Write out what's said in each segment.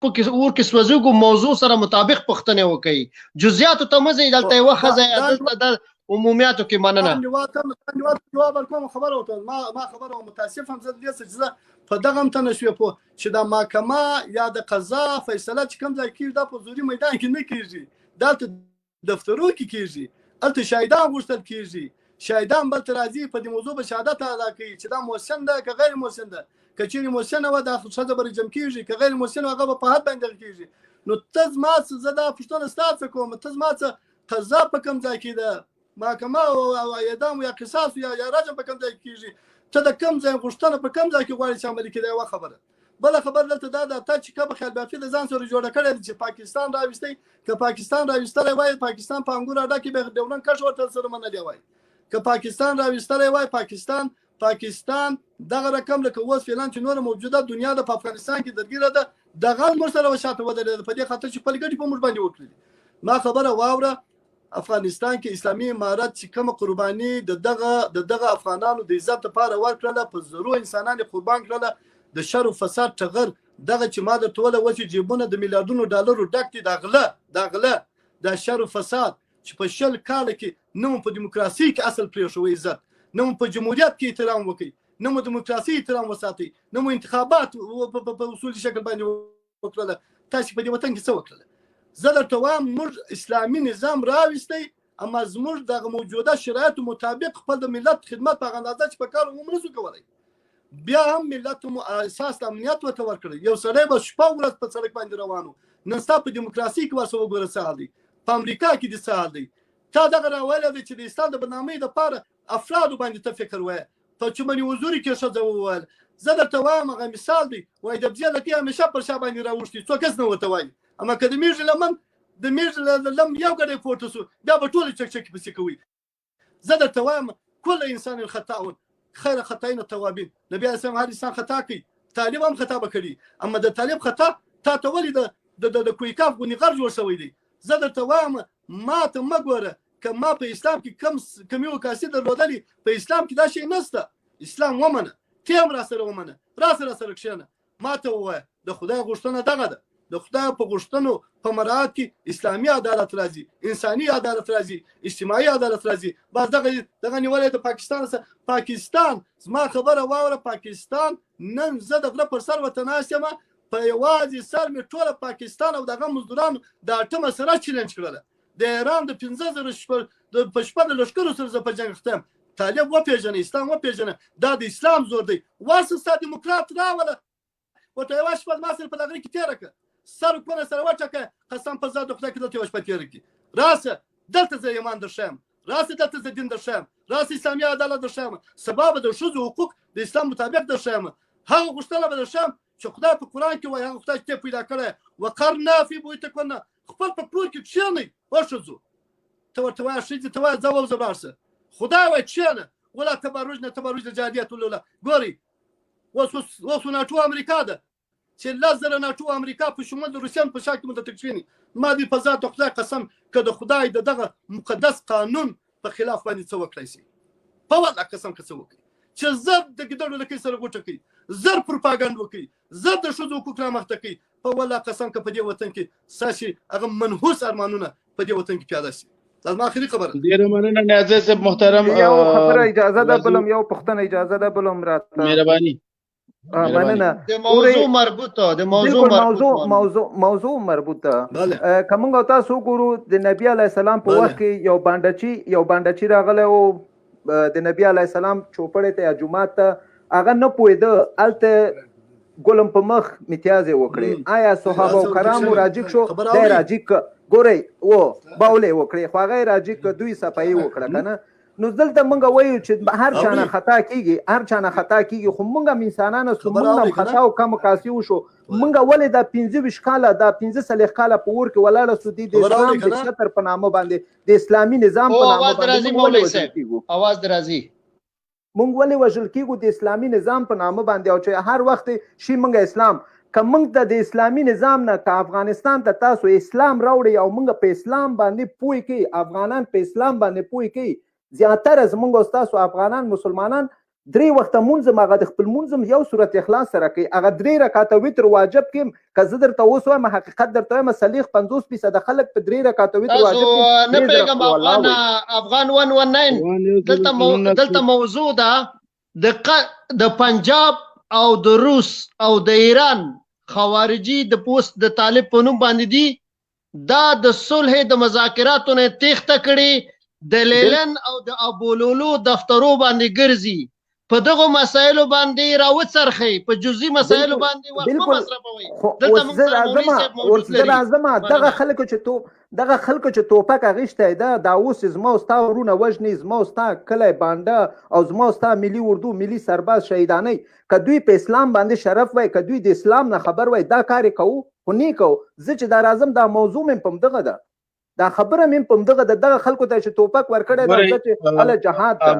په اور کې سوځوګو موضوع سره مطابق پوښتنه وکړي. جزئیات ته مزه دلته یو خزه دلته د عمومیاتو کې مننه. جواب ورکوم. خبره وته ما خبره متاسفم زه دې څه په دغه هم تنشوي په چې د محکمه یا د قضا فیصله چې کوم ځای کېږي دا په حضوري میدان کې نه کېږي، دلته دفترو کې کېږي، هلته شاهدان غوښتل کېږي، شاهدان بل ته راځي په دې موضوع به شهادت ادا کوي چې دا محسن ده که غیر محسن ده. که چېرې محسنه وه دا ښځه به رجم کېږي، که غیر محسن هغه به په حد باندې دغه کېږي. نو ته زما څه زه دا پوښتنه ستا څه کوم، ته زما څه قضا په کوم ځای کې ده، محکمه او اعدام یا قصاص یا رجم په کوم ځای کې کېږي، ته د کوم ځای غوښتنه په کوم ځای کې غواړې چې عملي کېږي. یوه خبره. بله خبره دلته دا ده ته چې کومه خیالبافي د ځان سره جوړه کړې ده چې پاکستان راویستی، که پاکستان راویستلی وای پاکستان په انګور اډه کې به ډیورنډ کرښه ورته سره منلې وای. که پاکستان راویستلی وای پاکستان دغه رقم لکه اوس فعلا چې نوره موجوده دنیا د په افغانستان کې درګیره ده دغه موږ سره وشاته ودرېده په دې خاطر چې خپل ګټې په موږ باندې وکړي. ما خبره واوره، افغانستان کې اسلامي امارت چې کومه قرباني د دغه افغانانو د عزت لپاره ورکړله، په زرو انسانان قربان کړله، د شر او فساد ټغر دغه چې ما درته وله اوس جیبونه د میلیاردونو ډالرو ډک دي، دا غله د شر او فساد چې په 20 کاله کې نه مو په دیموکراسي کې اصل پرېښوی عزت، نه مو په جمهوریت کې احترام وکړي، نه مو دیموکراسي احترام وساتئ، نه مو انتخابات په اصولي شکل باندې وکړله. تاسې په دې وطن کې څه وکړله؟ زه درته وایم موږ اسلامي نظام راویستی، اما زموږ دغه موجوده شرایطو مطابق خپل د ملت خدمت په هغه اندازه چې په کار عموم نشو کولی. بیا هم ملت مو اساس د امنیت ورته ورکړی. یو سړی به شپه ورځ په سړک باندې روان و، نن ستا په دیموکراسي کې ورسره وګوره څه حال دی، په امریکا کې دې څه حال دی. تا دغه راویلی دی چې د اسلام د بدنامۍ دپاره افرادو باندې ته فکر وایه. په چمني حضوري کې ښځه وویل. زه درته وایم هغه مثال دی، وایي د بزې لکۍ همیشه پر شا باندې راوښتي، څوک هېڅ نه ورته وایي. اما که د میږي لم یو ګډی پورته سو بیا به ټولې چکچکې پسې کوي. زه درته وایم کل انسان خطاون خیر خطاین التوابین. نبی علیه السلام هر انسان خطا کوي، طالب هم خطا به کړي، اما د طالب خطا تا ته ولې د کویکاف غوندې غر جوړ شوی دی. زه درته وایم ما ته مه ګوره، که ما په اسلام کې کم یو کاسې درلودلې، په اسلام کې دا شی نشته. اسلام ومنه، ته هم راسره ومنه، راسره کښېنه، ما ته ووایه د خدای غوښتنه دغه ده. د خدای په غوښتنو په مراعات کې اسلامي عدالت راځي، انساني عدالت راځي، اجتماعي عدالت راځي. بس دغه نیولې د پاکستان سره. پاکستان زما خبره واوره، پاکستان نن زه د غره پر سر ورته ناست یم، په یوازې سر مې ټوله پاکستان او دغه مزدورانو د اټمه سره چلنج کړله. د ایران د 15,000 په شپه د لښکرو سره زه په جنګ اخته یم. طالب وپېژنه، اسلام وپېژنه، دا د اسلام زور دی. واسه ستا دیموکرات راوله ورته یوه شپه ما سره په لغرې کې تېره کړه، سر کونه سره وټکه، قسم په ذات د خدای کې دلته یوه شپه تېره کړي. راسه دلته زه ایمان درښیم، راسه دلته زه دین درښیم، راسه اسلامي عدالت درښیم، سبا به د ښځو حقوق د اسلام مطابق درښیم. هغه غوښتنه به درښیم چې خدای په قرآن کې وایي، هغه خدای چې ته پیدا کړی وقرنا فی بیوتکن، خپل په کور کې کښېنئ او ښځو ته ورته وایه، ښځې ته وایه ځه ووځه لاړ شه، خدای وایي کښېنه ولا تبرجن تبرج الجاهلیة الأولى. ګورئ اوس ناټو امریکا ده چې 10,000 ناټو امریکا په شمول د روسیانو په شا کې متحد کښېني. ما دې په ذات د خدای قسم که د خدای د دغه مقدس قانون په خلاف باندې څه وکړی شي، په والله قسم که څه وکړي چې زر د ګیدړو لکۍ سره غوټه کوي، زر پروپاګانډ وکړي، زر د ښځو حقوق رامخته کوي، په والله قسم که په دې وطن کې ستاسې هغه منحوس ارمانونه په دې وطن کې پیاده شي. دا زما آخري خبره. ډېره مننه نیازی صاحب محترم. یو خبره اجازه ده بلم یو پوښتنه اجازه ده بلم راته مهرباني. مننه. د موضوع مربوطه موضوع مربوطه که موږ تاسو وګورو د نبی علیه السلام په وخت کې یو بانډچي راغلی و د نبی علیه السلام چوپړې ته یا جومات ته، هغه نه پوهېده، هلته ګلم په مخ متیازې وکړې. آیا صحابه کرامو راجیک شو؟ دی راجیک ګورئ باولې وکړې، خو هغه یې راجیک دوی صفایي وکړه که نه. نو دلته موږ وایو چې هر چا نه خطا کېږي، خو موږ هم انسانان یو، موږ هم خطا او کم قاسي وشو. موږ ولې دا 25 کاله دا 15 کاله په اور کې ولاړه سو د اسلام د شطر په نامه باندې، د اسلامي نظام په نامه باندې موږ ولې وژل کېږو د اسلامي نظام په نامه باندې، او چې هر وخت شي موږ اسلام که موږ ته د اسلامي نظام نه که افغانستان ته تاسو اسلام راوړئ او موږ په اسلام باندې پوه کړئ، افغانان په اسلام باندې پوه کړئ، زیاتره زموږ او ستاسو افغانان مسلمانان 3 وخته مونځم هغه د خپل مونځم یو سورت اخلاص سره کوي هغه 3 رکعاته وتر واجب کیم که زه درته اوس وایم حقیقت درته وایم صلیخ 50% خلک په 3 رکعاته وتر واجب تاسو نه پیغام افغان 119 دلته موضوع ده د پنجاب او د روس او د ایران خوارجي د پوست د طالب په نوم باندې دي دا د صلح د مذاکراتو نه تېښته کړي د لیلن او د ابولولو دفترو باندې ګرځي په دغه مسایلو باندې راوڅرخي په جزئي مسایلو باندې وخت مصرفوي دلته موږ دغه خلکو چې توپک اغشته دا اوس زما او ستا ورونه وژني زما او ستا کلی بانډه او زما او ستا ملي اردو ملي سرباز شهیداني که دوی په اسلام باندې شرف وای که دوی د اسلام نه خبر وای دا کار کوو خو نه کوو زه چې دا راځم دا موضوع مې په همدغه ده دا خبره مې په همدغه ده دغه خلکو ته چې توپک ورکړی دا چې هله جهاد ده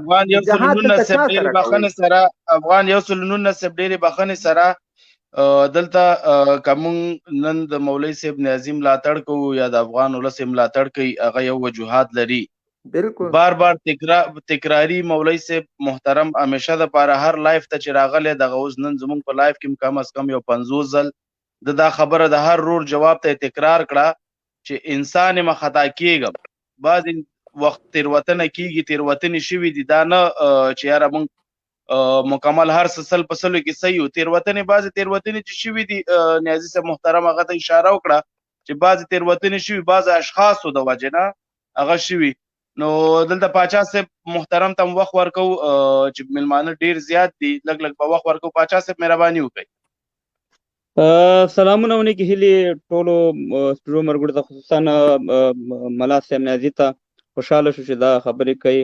افغان یو سل 19 ډېرې بخښنې سره دلته کومون نن د مولوي صاحب ناظم ملاتړ کوو یا د افغان ولس ملاتړ کوي هغه یو وجوهات لري بالکل بار تکراری مولوي صاحب محترم همیشه د پاره هر لایف ته چې راغلی دغه اوس نن زمونږ په لایف کې کم از کم یو 50 ځل دا خبره د هر رور جواب ته تکرار کړه چې انسان ما خطا کیږم بعض وخت تیروتنه کیږي تیروتنې شوي دي دا نه چې یاره مونږ مکمل هر سل په سلو کې صحیح و تیروتنې بعضې تیروتنې چې شوي دي نیازي صاحب محترم هغه ته اشاره وکړه چې بعضې تیروتنې شوي بعضې اشخاصو د وجې نه هغه شوي نو دلته پاچا صاحب محترم ته وخت ورکو چې ملمانه ډیر زیات دي لږ په وخت ورکو پاچا صاحب مهرباني وکړئ سلامونه ونیکي هیلې ټولو سټوډیو مرګړو ته خصوصا ملا صاحب نیازي ته خوشحاله شو چې دا خبرې کوي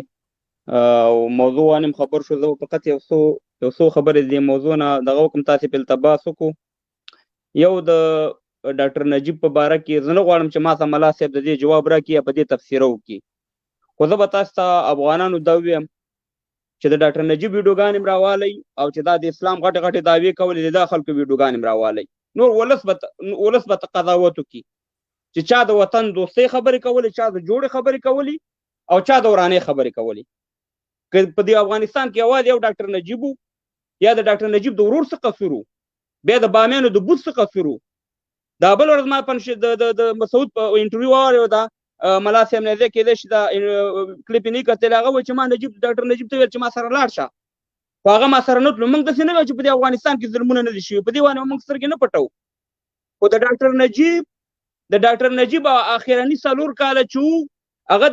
او موضوع باندې خبر شو زه فقط یو څو خبرې دې موضوع نه دغه کوم تاسې په التباس وکړو یو د ډاکټر نجیب په باره کې زه نه غواړم چې ما ته ملا صاحب د دې جواب راکړي یا په دې تفسیره وکړي خو زه به تاسو ته افغانانو دا ویم چې د ډاکټر نجیب ویډیوګانې م راوالی او چې دا د اسلام غټې غټې دعوې کولې د دا خلکو ویډیوګانې م راوالی نور ولس به قضاوت وکړي چې چا د وطن دوستۍ خبرې کولې چا د جوړې خبرې کولې او چا د ورانۍ خبرې کولې که په دې افغانستان کې یوازې یو ډاکټر نجیب یا د ډاکټر نجیب د ورور څه قصور بیا د بامیانو د بوت څه قصور دا بل ورځ ما د مسعود په انټرویو واورېده دا ملا صاحب نیازي کېدای شي دا کلیپ یې نه کتل هغه وایي چې ما ډاکټر نجیب ته ویل چې ما سره لاړ شه خو هغه ما سره نه تلو موږ داسې نه وایو چې په دې افغانستان کې ظلمونه نه دي شوي په دې باندې موږ سترګې نه پټوو خو د ډاکټر نجیب اخرني 4 کاله چې هغه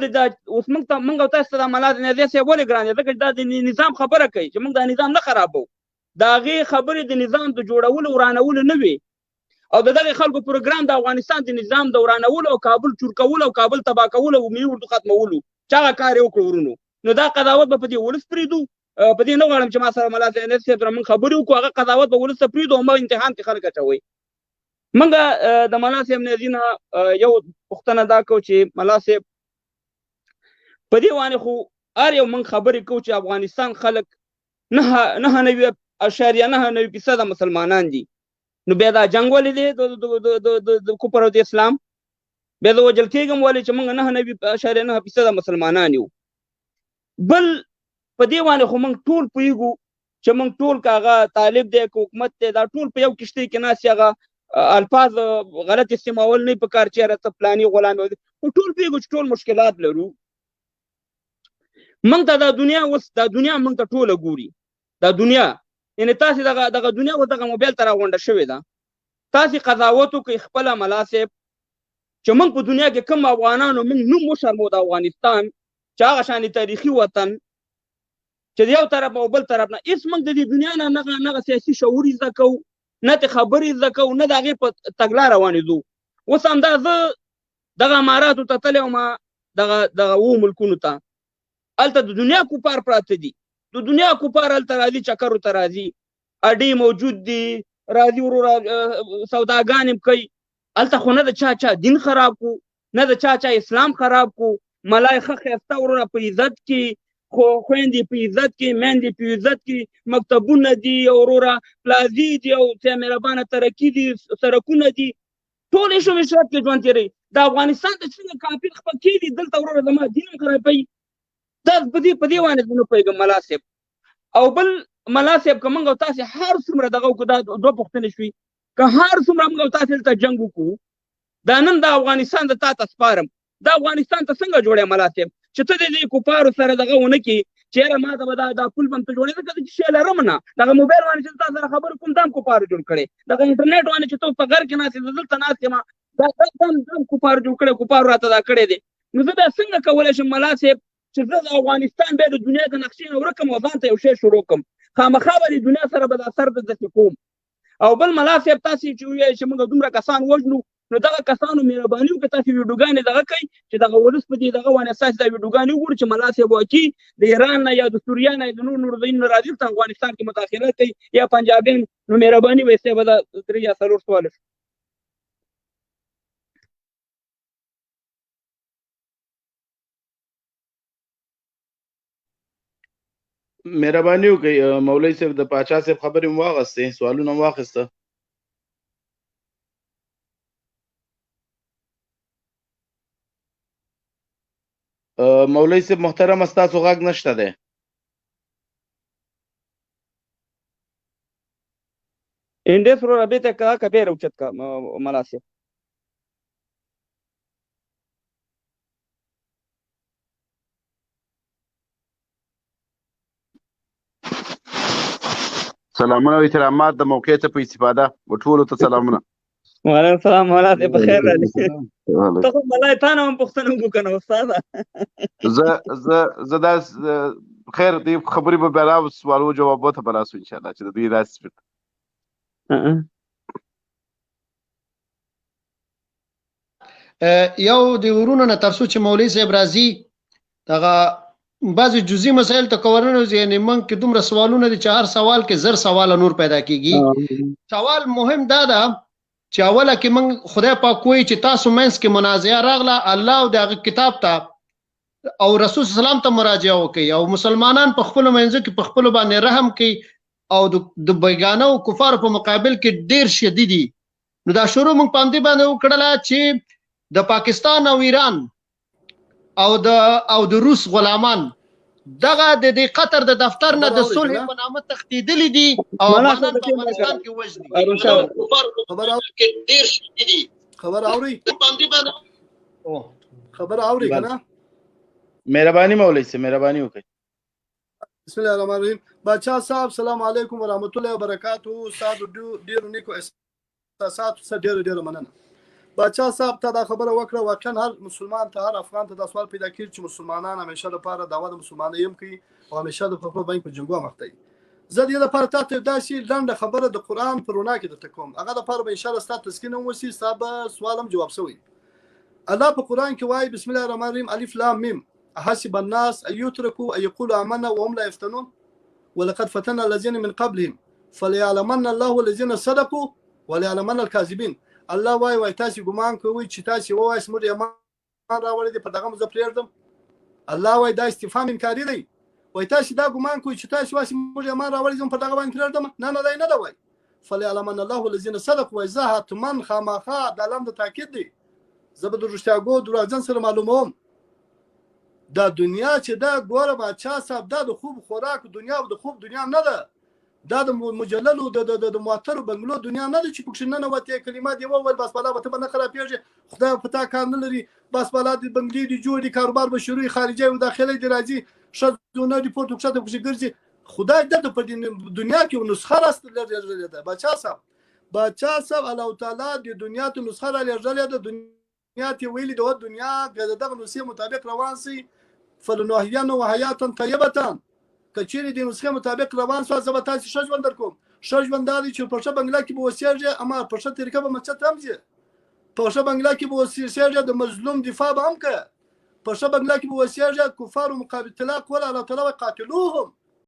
اوس موږ او تاسو ته د ملا نیازي صاحب ولې ګران دي ځکه دا د نظام خبره کوي چې موږ دا نظام نه خرابوو د هغې خبرې د نظام د جوړولو ورانولو نه وي او د دغه خلکو پروګرام د افغانستان د نظام د ورانولو او کابل چور کولو او کابل تباه کولو او ملي اردو ختمولو چې هغه کار یې وکړو ورونو نو دا قضاوت به په دې ولس پرېږدو په دې نه غواړم چې ما سره ملا صاحب سره موږ خبرې وکړو هغه قضاوت به ولس ته پرېږدو او ما امتحان کې خلک اچوئ موږ د ملا صاحب نیازي نه یو پوښتنه دا کوو چې ملا صاحب په دې باندې خو هر یو موږ خبرې کوو چې افغانستان خلک 9.9% مسلمانان دي نو بیا دا جنگ ولې دی د کفر او د اسلام بیا د وجل کېږم ولې چې موږ 9.9% مسلمانان یو بل په دې باندې خو موږ ټول پوهېږو چې موږ ټول که هغه طالب دی که حکومت دی دا ټول په یو کښتۍ کې ناست هغه الفاظ غلط استعمالول نه پکار چې یاره ته فلاني غلام خو ټول پوهېږو چې ټول مشکلات لرو موږ ته دا دنیا موږ ته ټوله ګوري دا دنیا یعنی تاسې دغه دنیا اوس دغه موبایل ته راغونډه شوې ده تاسې قضاوت وکړئ خپله ملا صاحب چې موږ په دنیا کې کوم افغانانو موږ نوم وشرمو د افغانستان چې هغه شانې تاریخي وطن چې د یو طرف او بل طرف نه هېڅ موږ د دې دنیا نه نه سیاسي شعور زده کوو نه د خبرې زده کوو نه د هغې په تګلا روانېدو اوس همدا زه دغه اماراتو ته تللی وم دغه 7 ملکونو ته هلته د دنیا کفار پراته دي د دنیا کفار هلته راځي چکرو ته راځي اډې موجود دي راځي ورو سوداګانې م کوي هلته خو نه د چا دین خراب کو نه د چا اسلام خراب کو ملای ښه ښایسته ورونه په عزت کې خویندې په عزت کې میندې په عزت کې مکتبونه دي او وروره پلازي دي او مهربانه ترقي دي سړکونه دي ټول یې شو مشرت کې ژوند تېروي د افغانستان ته څنګه کافر خپل کېږي دلته وروره زما دین هم خرابوي دا په دې باندې زه نه پوهېږم ملا صاحب او بل ملا صاحب که موږ او تاسې هر څومره دغه وکړو دا دوه پوښتنې شوي که هر څومره موږ او تاسې دلته جنګ وکړو دا نن د افغانستان د تا ته سپارم دا افغانستان ته څنګه جوړې ملا صاحب چې ته د دې کفارو سره دغه ونه کړي چې یاره ما ته به دا پول به ته جوړې ځکه چې شی لرم نه دغه موبایل باندې چې تا سره خبرې کوم دا هم کفارو جوړ کړی دغه انټرنیټ باندې چې ته په غر کې ناست یې زه دلته ناست یم دا هم کفارو جوړ کړی کفارو راته دا کړی دی نو زه دا څنګه کولی شم ملا صاحب چې زه د افغانستان بیا د دنیا د نقشې نه ورکم او ځان ته یو شی شروع کړم خامخا به د دنیا سره به دا سر د دسې کوم او بل ملا صاحب تاسې چې ووایئ چې موږ دومره کسان وژنو نو دغه کسانو مهرباني وکړه تاسې ویډیوګانې دغه کوئ چې دغه ولس په دې دغه باندې ستاسې دا ویډیوګانې وګورو چې ملا صاحب واقعي د ایران نه یا د سوریه نه د نورو ځایونو نه راځي په افغانستان کې مداخلت کوي یا پنجابیان نو مهرباني وایي صاحب دا 3 یا 4 سوال مهرباني وکړئ مولوي صاحب د پاچا صاحب خبرې مو واغستې سوالونه مو واخیسته مولوي صاحب محترم ستاسو غږ نشته دی انډیس وروره بېرته کپی راوچت کړه ملا صاحب سلامونه او احترامات د موقع ته په استفاده ټولو ته سلامونه وعلیکم السلام مولا صاحب په خیر راځي ته خو ملای تا نه هم پوښتنه وکړو که نه استاده زه دا خیر دې خبرې به بیا راو سوالو جوابو ته به راسو انشاءالله چې د دوی راسي یو د ورونو نه تر څو چې مولوي صاحب راځي دغه بعضې جزئي مسایل ته کورنه یعنې موږ کې دومره سوالونه دي چې هر سوال کې زر سواله نور پیدا کېږي سوال مهم دا ده چې اوله کې موږ خدای پاک وایي چې تاسو منځ کې منازعه راغله الله او د هغه کتاب ته او رسول صلی الله ته مراجعه وکړي او مسلمانان په خپلو منځو کې په خپلو باندې رحم کوي او د بیګانه او کفارو په مقابل کې ډېر شدیدي نو دا شروع موږ په همدې باندې وکړله چې د پاکستان او ایران او د روس غلامان دغه د قطر د دفتر نه د صلح په نامه تښتېدلي دي او افغانان په افغانستان کې وژني ډېر شدیدي خبر اوري خبر اوري کنه مهرباني مولوي صاحب مهرباني وکړئ بسم الله الرحمن الرحیم بادشاہ صاحب السلام علیکم ورحمۃ اللہ وبرکاتہ استاد ډیر نیکو احساسات سره ډیر مننه بادشاہ صاحب ته دا خبره وکړه واقعا هر مسلمان ته هر افغان ته دا سوال پیدا کړي چې مسلمانان همیشه لپاره دعوه د مسلمانۍ کوي او همیشه د خپل باندې په جنګو مخ دی زه دې لپاره تاسو داسې لنډه خبره د قران پرونه کې درته کوم هغه لپاره به ان شاء الله ستاسو تسکین وسی صاحب سوالم جواب شوی الله په قران کې وایي بسم الله الرحمن الرحیم الف لام میم حسب الناس ان يتركوا ان يقولوا آمنا وهم لا يفتنون ولقد فتنا الذين من قبلهم فليعلمن الله الذين صدقوا وليعلمن الكاذبين الله وای تاسو ګمان کوئ چې تاسو وایي موږ ایمان راوړی دی په دغه مزه پریږدم الله وای دا استفهام انکاری دی وای تاسو دا ګمان کوئ چې تاسو وایي موږ ایمان راوړی دی په دغه باندې پریږدم نه دا وای فليعلمن الله الذين صدقوا وزهت من خامخا د لم د تاکید دی زبر رښتیاګو دروغجن سره معلوموم دا دنیا چې دا ګوره بادشاه صاحب دا د خوب خوراک دنیا او د خوب دنیا نه ده دا د مجللو د مواترو بنگلو دنیا نه ده چې پکښې ننوتې کلمات یې وویل بس بالا به ته به نه خرابېږي خدای په تا کار نه لري بس بالا د بنګلې دي جوړ دي کاروبار به شروع خارجي او داخلي دي راځي ښځونه دي پورته کښته پکښې ګرځي خدای د په دنیا کې نسخه راستلې ده بادشاه صاحب الله تعالی د دنیا ته نسخه رالېږلې ده دنیا ته ویلي ده دنیا دغه نسخې مطابق روان سي فلنحيينه حياة طيبة کچېرې د نسخې مطابق روان شو زه به تاسې ښه ژوند در کوم ښه ژوند دا دی چې په ښه بنګله کې به اوسېږې اما په ښه طریقه به مسجد ته هم ځې په ښه بنګله کې به اوسېږې د مظلوم دفاع به هم کوې په ښه بنګله کې به اوسېږې کفارو مقابل طلاق ولا الله تعالی وایي قاتلوهم